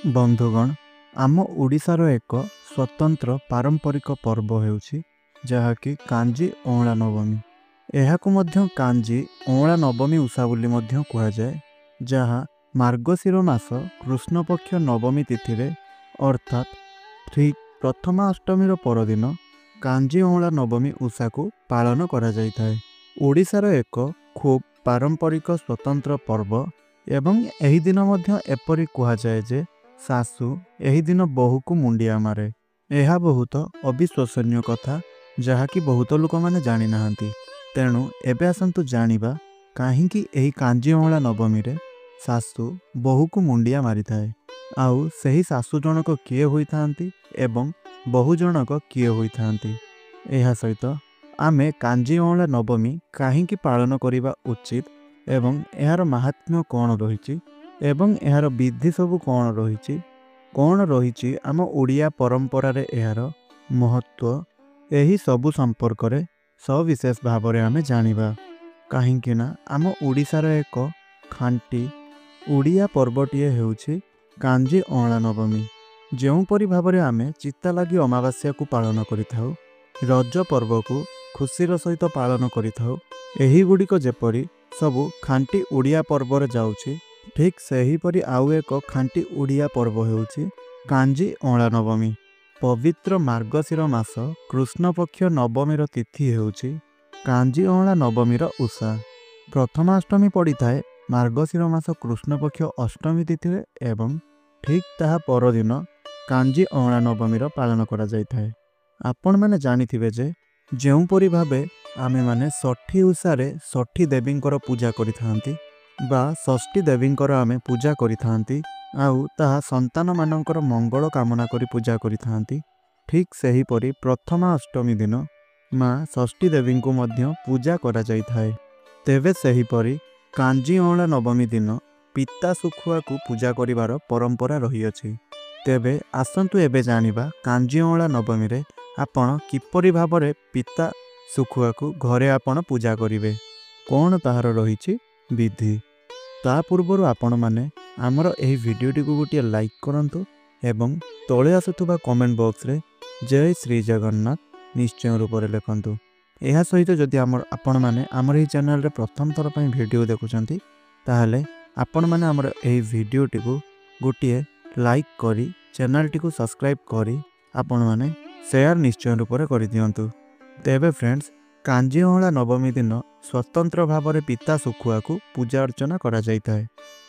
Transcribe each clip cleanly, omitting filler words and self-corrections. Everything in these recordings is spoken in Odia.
बंधुगण आम ओडिशार एक स्वतंत्र पारंपरिक पर्व हेउछि जहाँकि कांजी अँला नवमी। एहाकु मध्य कांजी अँला नवमी उषा बोली मध्य कुहाଯାए, जहाँ मार्गशीर मास कृष्ण पक्ष नवमी तिथि रे अर्थात ठीक प्रथमा अष्टमीर परदिन कांजी अँला नवमी उषा को पालन करा जाइथाए। ओडिशार एक खूब पारंपरिक स्वतंत्र पर्व एवं एही दिन मध्य एपरि कुहाଯାए जे सासु एही दिन बहु को मुंडिया मारे। यह बहुत अविश्वसनीय कथा जहाँकि बहुत लोक मैंने जानी नाहंती। तेणु एबे आसंतु जानिबा काहींकि एही कांजी अँला नवमी रे सासु बहु को मुंडिया मारी थाए, आउ सही सासु जनक किए होई थांती एवं बहु जनक किए होई थांती। एहा सहित आमे कांजी अँला नवमी काहींकि पालन करिबा उचित एवं एहार महात्म्य कौन रहिछि एवं एहार विधि सबु कौन रहिछि आम ओडिया परंपरा रे एहार महत्व एही सबु संपर्क रे सविशेष भाव रे आमे जानिबा। काहींकि ना आम ओडिशार एक खांटी ओडिया पर्वटीए हेउछि कांजी अँला नवमी। जेउपरि भाव रे आमे चित्ता लागी अमावास्या को पालन करिथाउ, रज पर्व को खुशीर सहित पालन करिथाउ, एही गुड़िक जेपरि सबु खांटी ओडिया पर्व रे जाउछि, ठीक सही परी आउ एक खांटी ओडिया पर्व हेउछि कांजी अँला नवमी। पवित्र मार्गशीर मास कृष्ण पक्ष नवमीर तिथि हेउछि कांजी अँला नवमीर उषा। प्रथमाष्टमी पड़ी थाए मार्गशीर मास कृष्ण पक्ष अष्टमी तिथि रे एवं ठीक ताहा परदिन कांजी अँला नवमीर पालन करा जाइथाए। आपण माने जानिथिबे जे जेउपरि भाबे आमे माने षठी उषारे षठी देवींकर पूजा करिथांती बा षष्ठी देवींकर आमे पूजा करिथांती, आउ ताहा संतान मानंकर मंगल कामना करी पूजा करिथांती। ठीक सही परी प्रथमा अष्टमी दिन माँ षष्ठी देवी को मध्य पूजा करा जाइथाए। तेबे सही परी कांजी अँला नवमी दिन पिता सुखुआ को पूजा करिवार परंपरा रही अछि। तेबे आसंतु एबे जानिबा कांजी अँला नवमी रे आपण किपरि भाबरे पिता सुखुआ को घरे आपण पूजा करिवे, कौन ताहार रहिछि विधि। ता पूर्वर आपण माने आमर एही वीडियोटी को गोटे लाइक करंतु एवं तळे आसुथुबा कमेंट बॉक्स रे जय श्री जगन्नाथ निश्चय रूप रे लिखंतु। एहा सहित जदि आपण माने आमर एही चैनल रे प्रथम थर पई वीडियो देखुचंती ताहले आपण माने आमर एही वीडियोटी को गोटे लाइक करी चैनल टी को सब्सक्राइब करी आपण माने शेयर निश्चय रूप रे करि दियंतु। तेबे फ्रेंड्स कांजी अँला नवमी दिन स्वतंत्र भाव रे पिता सुखुआ को पूजा अर्चना करा जाइथाए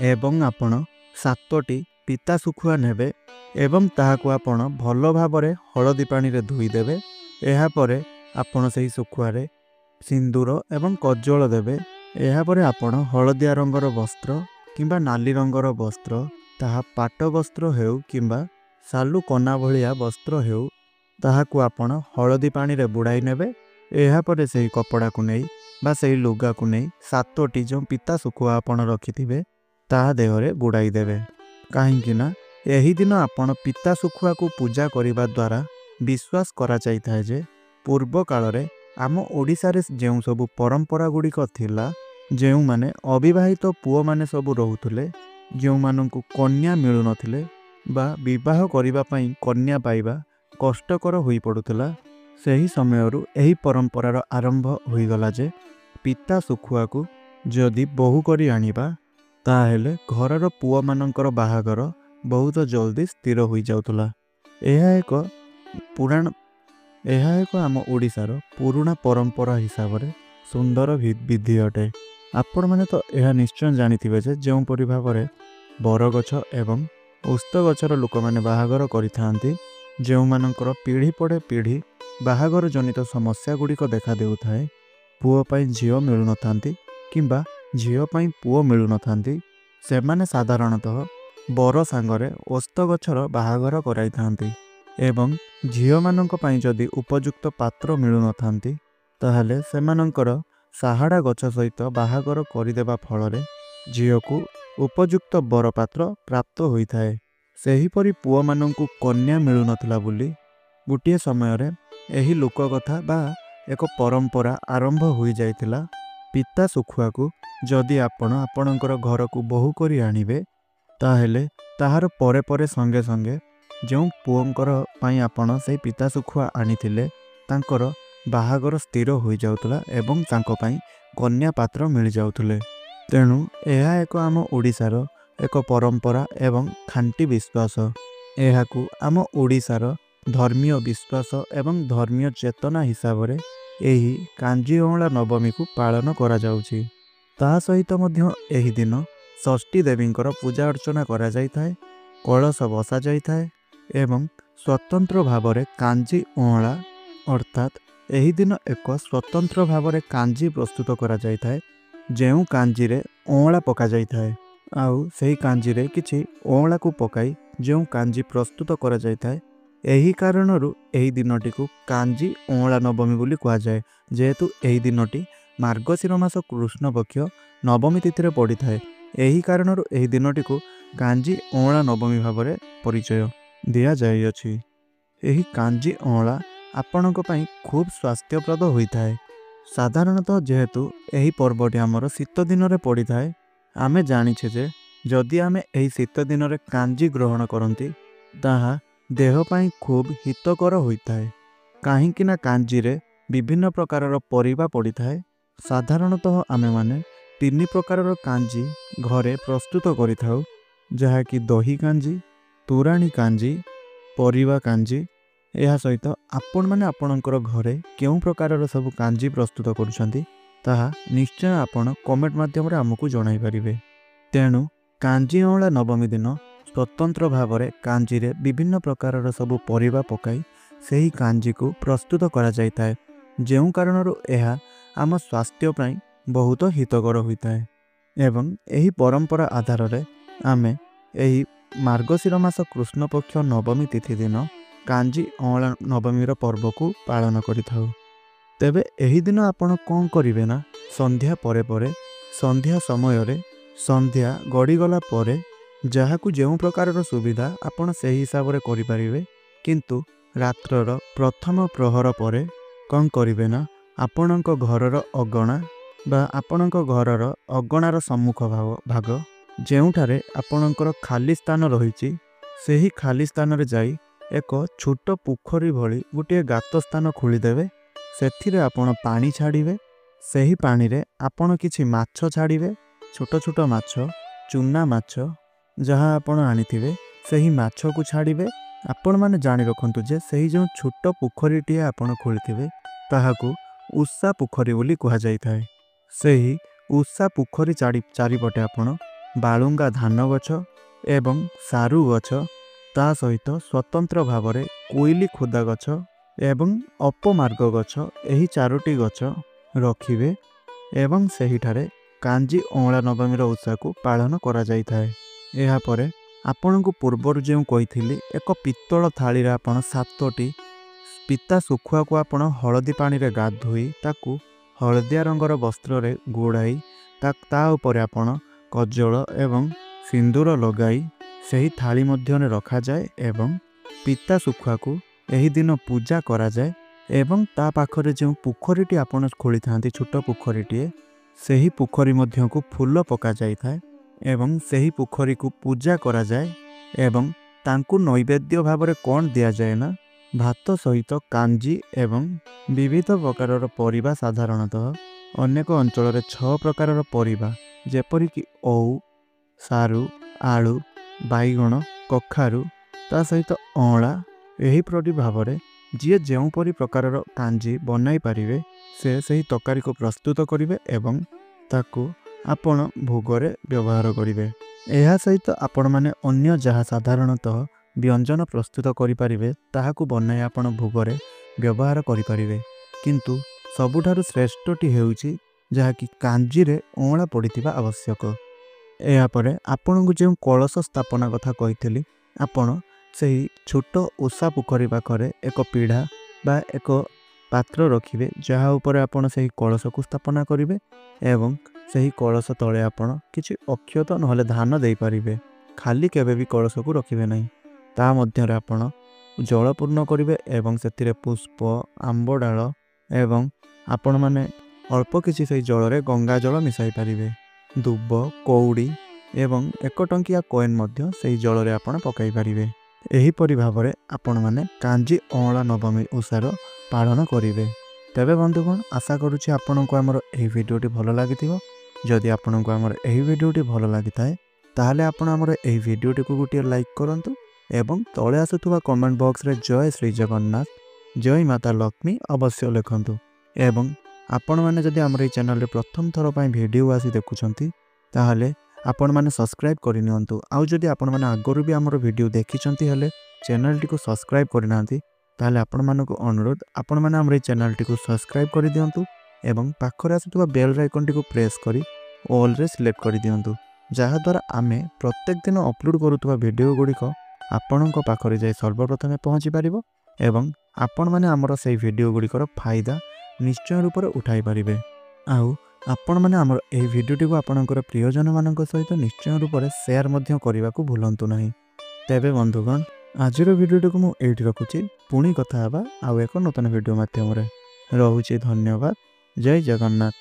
एवं आपण 7टी पिता सुखुआ नेबे एवं ताहाको आपण भल भाव रे हळदी पानी रे धोई देबे। एहा परे आपण सही सुखुआ रे सिंदूर एवं कज्जल देबे। एहा परे आपण हळदिया रंगर वस्त्र किंबा नाली रंगर वस्त्र ताहा पाट वस्त्र हेउ किंबा सालू कना भलिया वस्त्र हेउ ताहाको आपण हळदी पानी रे बुड़ाई नेबे। एहा परे सही कपड़ा को नहीं बा सही लुगा को नहीं 7टी जो पिता सुखुआ आपण रखिथिबे ताहा देहरे बुड़ाई देबे। काहींकि ना एही दिन आपण पिता सुखुआ को पूजा करिबा द्वारा विश्वास करा जाइथाए जे पूर्व काल रे आम ओडिसा रे जेउ सबु परंपरा गुड़िक थिला, जेउ माने अविवाहित पुओ माने सबु रहुथुले, जेउ माननकु कन्या मिलु नथिले बा विवाह करिबा पई कन्या पाइबा कष्टकर होई पडुथला, सही समयरु एही परंपरार आरंभ होईगला जे पिता सुखुआ को जदि बहु करी आनिबा ताहेले घरर पुओ मानंकर बाहागर बहुत जल्दी स्थिर होई जाउथला। एहा एक आम ओडिशार पुराना परंपरा हिसाब रे सुंदर विधि अटे। आपण माने तो एहा निश्चय जानिथिबे जे जेउ परि भाबरे बरगछ एवं उस्त गछर लोक माने बाहागर करिथांती, जेउ मानंकर पीढ़ी पड़े पीढ़ी बाहागर जनित समस्या गुड़िक देखा देउथाए। पुओ पाई झियो मिलु नथांती किंबा झियो पाई पुओ मिलु नथांती, सेमाने साधारणतः बर सांगरे ओस्त गछर बाहागर कराई थांती एवं झियो मानंक पाई जदि उपयुक्त पात्र मिलु नथांती ताहले सेमानंकर साहाड़ा गछ सहित बाहागर करिदेबा फलरे झियो को उपयुक्त बर पात्र प्राप्त होइथाए। सेही परी पुओ मानंकु कन्या मिलु नथला बोली गोटे समय रे एही लोक कथा बा एक परंपरा आरंभ होई जाइथिला। पिता सुखुआ को जदि आपण आपणकर घर को बहु करी आनिबे ताहेले ତାହାର ପରେ ପରେ ସଙ୍ଗେ ସଙ୍ଗେ ଯେଉଁ ପୁଅଙ୍କର ପାଇଁ ଆପଣ ସେଇ ପିତା ଶୁଖୁଆ ଆଣିଥିଲେ ତାଙ୍କର ବାହାଘର ସ୍ଥିର ହୋଇଯାଉଥିଲା ଏବଂ ତାଙ୍କ ପାଇଁ କନ୍ୟା ପାତ୍ର ମିଳିଯାଉଥିଲେ। ତେଣୁ ଏହା ଏକ ଆମ ଓଡ଼ିଶାର ଏକ ପରମ୍ପରା ଏବଂ ଖାଣ୍ଟି ବିଶ୍ୱାସ। ଏହାକୁ ଆମ ଓଡ଼ିଶାର ଧର୍ମୀୟ ବିଶ୍ୱାସ ଏବଂ ଧର୍ମୀୟ ଚେତନା ହିସାବରେ ଏହି କାଞ୍ଜି ଅଁଳା ନବମୀକୁ ପାଳନ କରାଯାଉଛି। ତା ସହିତ ମଧ୍ୟ ଏହି ଦିନ ଷଷ୍ଠୀ ଦେବୀଙ୍କର ପୂଜା ଅର୍ଚ୍ଚନା କରାଯାଇଥାଏ, କଳସ ବସାଯାଇଥାଏ ଏବଂ ସ୍ୱତନ୍ତ୍ର ଭାବରେ କାଞ୍ଜି ଅଁଳା ଅର୍ଥାତ୍ ଏହି ଦିନ ଏକ ସ୍ୱତନ୍ତ୍ର ଭାବରେ କାଞ୍ଜି ପ୍ରସ୍ତୁତ କରାଯାଇଥାଏ, ଯେଉଁ କାଞ୍ଜିରେ ଅଁଳା ପକାଯାଇଥାଏ। ଆଉ ସେହି କାଞ୍ଜିରେ କିଛି ଅଁଳାକୁ ପକାଇ ଯେଉଁ କାଞ୍ଜି ପ୍ରସ୍ତୁତ କରାଯାଇଥାଏ, ଏହି କାରଣରୁ ଏହି ଦିନଟିକୁ କାଞ୍ଜି ଅଁଳା ନବମୀ ବୋଲି କୁହାଯାଏ। ଯେହେତୁ ଏହି ଦିନଟି ମାର୍ଗଶିର ମାସ କୃଷ୍ଣପକ୍ଷ ନବମୀ ତିଥିରେ ପଡ଼ିଥାଏ, ଏହି କାରଣରୁ ଏହି ଦିନଟିକୁ କାଞ୍ଜି ଅଁଳା ନବମୀ ଭାବରେ ପରିଚୟ ଦିଆଯାଇଅଛି। ଏହି କାଞ୍ଜି ଅଁଳା ଆପଣଙ୍କ ପାଇଁ ଖୁବ୍ ସ୍ୱାସ୍ଥ୍ୟପ୍ରଦ ହୋଇଥାଏ। ସାଧାରଣତଃ ଯେହେତୁ ଏହି ପର୍ବଟି ଆମର ଶୀତ ଦିନରେ ପଡ଼ିଥାଏ, ଆମେ ଜାଣିଛେ ଯେ ଯଦି ଆମେ ଏହି ଶୀତ ଦିନରେ କାଞ୍ଜି ଗ୍ରହଣ କରନ୍ତି ତାହା ଦେହ ପାଇଁ ଖୁବ୍ ହିତକର ହୋଇଥାଏ। କାହିଁକି ନା କାଞ୍ଜିରେ ବିଭିନ୍ନ ପ୍ରକାରର ପରିବା ପଡ଼ିଥାଏ। ସାଧାରଣତଃ ଆମେମାନେ 3 ପ୍ରକାରର କାଞ୍ଜି ଘରେ ପ୍ରସ୍ତୁତ କରିଥାଉ, ଯାହାକି ଦହି କାଞ୍ଜି, ତୋରାଣୀ କାଞ୍ଜି, ପରିବା କାଞ୍ଜି। ଏହା ସହିତ ଆପଣମାନେ ଆପଣଙ୍କର ଘରେ କେଉଁ ପ୍ରକାରର ସବୁ କାଞ୍ଜି ପ୍ରସ୍ତୁତ କରୁଛନ୍ତି ତାହା ନିଶ୍ଚୟ ଆପଣ କମେଣ୍ଟ ମାଧ୍ୟମରେ ଆମକୁ ଜଣାଇପାରିବେ। ତେଣୁ କାଞ୍ଜି ଅଁଳା ନବମୀ ଦିନ ସ୍ୱତନ୍ତ୍ର ଭାବରେ କାଞ୍ଜିରେ ବିଭିନ୍ନ ପ୍ରକାରର ସବୁ ପରିବା ପକାଇ ସେହି କାଞ୍ଜିକୁ ପ୍ରସ୍ତୁତ କରାଯାଇଥାଏ, ଯେଉଁ କାରଣରୁ ଏହା ଆମ ସ୍ୱାସ୍ଥ୍ୟ ପାଇଁ ବହୁତ ହିତକର ହୋଇଥାଏ। ଏବଂ ଏହି ପରମ୍ପରା ଆଧାରରେ ଆମେ ଏହି ମାର୍ଗଶିର ମାସ କୃଷ୍ଣପକ୍ଷ ନବମୀ ତିଥି ଦିନ କାଞ୍ଜି ଅଁଳା ନବମୀର ପର୍ବକୁ ପାଳନ କରିଥାଉ। ତେବେ ଏହି ଦିନ ଆପଣ କ'ଣ କରିବେ ନା ସନ୍ଧ୍ୟା ପରେ ପରେ ସନ୍ଧ୍ୟା ସମୟରେ ସନ୍ଧ୍ୟା ଗଡ଼ିଗଲା ପରେ ଯାହାକୁ ଯେଉଁ ପ୍ରକାରର ସୁବିଧା ଆପଣ ସେହି ହିସାବରେ କରିପାରିବେ, କିନ୍ତୁ ରାତ୍ରର ପ୍ରଥମ ପ୍ରହର ପରେ କ'ଣ କରିବେ ନା ଆପଣଙ୍କ ଘରର ଅଗଣା ବା ଆପଣଙ୍କ ଘରର ଅଗଣାର ସମ୍ମୁଖ ଭାଗ ଯେଉଁଠାରେ ଆପଣଙ୍କର ଖାଲି ସ୍ଥାନ ରହିଛି, ସେହି ଖାଲି ସ୍ଥାନରେ ଯାଇ ଏକ ଛୋଟ ପୋଖରୀ ଭଳି ଗୋଟିଏ ଗାତ ସ୍ଥାନ ଖୋଳିଦେବେ। ସେଥିରେ ଆପଣ ପାଣି ଛାଡ଼ିବେ। ସେହି ପାଣିରେ ଆପଣ କିଛି ମାଛ ଛାଡ଼ିବେ, ଛୋଟ ଛୋଟ ମାଛ, ଚୁନା ମାଛ ଯାହା ଆପଣ ଆଣିଥିବେ ସେହି ମାଛକୁ ଛାଡ଼ିବେ। ଆପଣମାନେ ଜାଣି ରଖନ୍ତୁ ଯେ ସେହି ଯେଉଁ ଛୋଟ ପୋଖରୀଟିଏ ଆପଣ ଖୋଳିଥିବେ ତାହାକୁ ଉଷା ପୋଖରୀ ବୋଲି କୁହାଯାଇଥାଏ। ସେହି ଉଷା ପୋଖରୀ ଚାରିପଟେ ଆପଣ ବାଳୁଙ୍ଗା ଧାନ ଗଛ ଏବଂ ସାରୁ ଗଛ, ତା ସହିତ ସ୍ୱତନ୍ତ୍ର ଭାବରେ କୋଇଲି ଖୋଦା ଗଛ ଏବଂ ଅପମାର୍ଗ ଗଛ, ଏହି 4ଟି ଗଛ ରଖିବେ ଏବଂ ସେହିଠାରେ କାଞ୍ଜି ଅଁଳା ନବମୀର ଓଷାକୁ ପାଳନ କରାଯାଇଥାଏ। ଏହାପରେ ଆପଣଙ୍କୁ ପୂର୍ବରୁ ଯେଉଁ କହିଥିଲି ଏକ ପିତ୍ତଳ ଥାଳିରେ ଆପଣ 7ଟି ପିତା ଶୁଖୁଆକୁ ଆପଣ ହଳଦୀ ପାଣିରେ ଗାଧୋଇ ତାକୁ ହଳଦିଆ ରଙ୍ଗର ବସ୍ତ୍ରରେ ଘୋଡ଼ାଇ ତା ଉପରେ ଆପଣ କଜଳ ଏବଂ ସିନ୍ଦୁର ଲଗାଇ ସେହି ଥାଳି ମଧ୍ୟରେ ରଖାଯାଏ ଏବଂ ପିତା ଶୁଖୁଆକୁ ଏହି ଦିନ ପୂଜା କରାଯାଏ। ଏବଂ ତା ପାଖରେ ଯେଉଁ ପୋଖରୀଟି ଆପଣ ଖୋଳିଥାନ୍ତି, ଛୋଟ ପୋଖରୀଟିଏ, ସେହି ପୋଖରୀ ମଧ୍ୟକୁ ଫୁଲ ପକାଯାଇଥାଏ ଏବଂ ସେହି ପୋଖରୀକୁ ପୂଜା କରାଯାଏ ଏବଂ ତାଙ୍କୁ ନୈବେଦ୍ୟ ଭାବରେ କ'ଣ ଦିଆଯାଏ ନା ଭାତ ସହିତ କାଞ୍ଜି ଏବଂ ବିବିଧ ପ୍ରକାରର ପରିବା। ସାଧାରଣତଃ ଅନେକ ଅଞ୍ଚଳରେ 6 ପ୍ରକାରର ପରିବା ଯେପରିକି ଓଉ, ସାରୁ, ଆଳୁ, ବାଇଗଣ, କଖାରୁ, ତା ସହିତ ଅଁଳା, ଏହିପରି ଭାବରେ ଯିଏ ଯେଉଁପରି ପ୍ରକାରର କାଞ୍ଜି ବନାଇ ପାରିବେ ସେ ସେହି ତରକାରୀକୁ ପ୍ରସ୍ତୁତ କରିବେ ଏବଂ ତାକୁ ଆପଣ ଭୋଗରେ ବ୍ୟବହାର କରିବେ। ଏହା ସହିତ ଆପଣମାନେ ଅନ୍ୟ ଯାହା ସାଧାରଣତଃ ବ୍ୟଞ୍ଜନ ପ୍ରସ୍ତୁତ କରିପାରିବେ ତାହାକୁ ବନାଇ ଆପଣ ଭୋଗରେ ବ୍ୟବହାର କରିପାରିବେ, କିନ୍ତୁ ସବୁଠାରୁ ଶ୍ରେଷ୍ଠଟି ହେଉଛି ଯାହାକି କାଞ୍ଜିରେ ଅଁଳା ପଡ଼ିଥିବା ଆବଶ୍ୟକ। ଏହାପରେ ଆପଣଙ୍କୁ ଯେଉଁ କଳସ ସ୍ଥାପନା କଥା କହିଥିଲି, ଆପଣ ସେହି ଛୋଟ ଓଷା ପୋଖରୀ ପାଖରେ ଏକ ପିଢ଼ା ବା ଏକ ପାତ୍ର ରଖିବେ, ଯାହା ଉପରେ ଆପଣ ସେହି କଳସକୁ ସ୍ଥାପନା କରିବେ ଏବଂ ସେହି କଳସ ତଳେ ଆପଣ କିଛି ଅକ୍ଷତ ନହେଲେ ଧାନ ଦେଇପାରିବେ। ଖାଲି କେବେ ବି କଳସକୁ ରଖିବେ ନାହିଁ। ତା ମଧ୍ୟରେ ଆପଣ ଜଳ ପୂର୍ଣ୍ଣ କରିବେ ଏବଂ ସେଥିରେ ପୁଷ୍ପ, ଆମ୍ବ ଡାଳ ଏବଂ ଆପଣମାନେ ଅଳ୍ପ କିଛି ସେହି ଜଳରେ ଗଙ୍ଗା ଜଳ ମିଶାଇ ପାରିବେ। ଦୁବ, କଉଡ଼ି ଏବଂ 1 ଟଙ୍କିଆ କଏନ୍ ମଧ୍ୟ ସେହି ଜଳରେ ଆପଣ ପକାଇ ପାରିବେ। ଏହିପରି ଭାବରେ ଆପଣମାନେ କାଞ୍ଜି ଅଁଳା ନବମୀ ଓଷାର ପାଳନ କରିବେ। ତେବେ ବନ୍ଧୁଗଣ, ଆଶା କରୁଛି ଆପଣଙ୍କୁ ଆମର ଏହି ଭିଡ଼ିଓଟି ଭଲ ଲାଗିଥିବ। ଯଦି ଆପଣଙ୍କୁ ଆମର ଏହି ଭିଡ଼ିଓଟି ଭଲ ଲାଗିଥାଏ ତାହେଲେ ଆପଣ ଆମର ଏହି ଭିଡ଼ିଓଟିକୁ ଗୋଟିଏ ଲାଇକ୍ କରନ୍ତୁ ଏବଂ ତଳେ ଆସୁଥିବା କମେଣ୍ଟ ବକ୍ସରେ ଜୟ ଶ୍ରୀ ଜଗନ୍ନାଥ, ଜୟ ମାତା ଲକ୍ଷ୍ମୀ ଅବଶ୍ୟ ଲେଖନ୍ତୁ। ଏବଂ ଆପଣମାନେ ଯଦି ଆମର ଏହି ଚ୍ୟାନେଲରେ ପ୍ରଥମ ଥର ପାଇଁ ଭିଡ଼ିଓ ଆସି ଦେଖୁଛନ୍ତି ତାହେଲେ ଆପଣମାନେ ସବସ୍କ୍ରାଇବ୍ କରିନିଅନ୍ତୁ। ଆଉ ଯଦି ଆପଣମାନେ ଆଗରୁ ବି ଆମର ଭିଡ଼ିଓ ଦେଖିଛନ୍ତି ହେଲେ ଚ୍ୟାନେଲଟିକୁ ସବସ୍କ୍ରାଇବ୍ କରିନାହାନ୍ତି ତାହେଲେ ଆପଣମାନଙ୍କୁ ଅନୁରୋଧ, ଆପଣମାନେ ଆମର ଏହି ଚ୍ୟାନେଲଟିକୁ ସବସ୍କ୍ରାଇବ୍ କରିଦିଅନ୍ତୁ ଏବଂ ପାଖରେ ଆସୁଥିବା ବେଲ୍ ଆଇକନ୍ଟିକୁ ପ୍ରେସ୍ କରି ଅଲ୍ରେ ସିଲେକ୍ଟ କରିଦିଅନ୍ତୁ, ଯାହାଦ୍ୱାରା ଆମେ ପ୍ରତ୍ୟେକ ଦିନ ଅପଲୋଡ଼ କରୁଥିବା ଭିଡ଼ିଓ ଗୁଡ଼ିକ ଆପଣଙ୍କ ପାଖରେ ଯାଇ ସର୍ବପ୍ରଥମେ ପହଞ୍ଚି ପାରିବ ଏବଂ ଆପଣମାନେ ଆମର ସେହି ଭିଡ଼ିଓ ଗୁଡ଼ିକର ଫାଇଦା ନିଶ୍ଚୟ ରୂପରେ ଉଠାଇ ପାରିବେ। ଆଉ ଆପଣମାନେ ଆମର ଏହି ଭିଡ଼ିଓଟିକୁ ଆପଣଙ୍କର ପ୍ରିୟଜନମାନଙ୍କ ସହିତ ନିଶ୍ଚୟ ରୂପରେ ସେୟାର ମଧ୍ୟ କରିବାକୁ ଭୁଲନ୍ତୁ ନାହିଁ। ତେବେ ବନ୍ଧୁଗଣ, ଆଜିର ଭିଡ଼ିଓଟିକୁ ମୁଁ ଏଇଠି ରଖୁଛି। ପୁଣି କଥା ହେବା ଆଉ ଏକ ନୂତନ ଭିଡ଼ିଓ ମାଧ୍ୟମରେ। ରହୁଛି, ଧନ୍ୟବାଦ। ଜୟ ଜଗନ୍ନାଥ।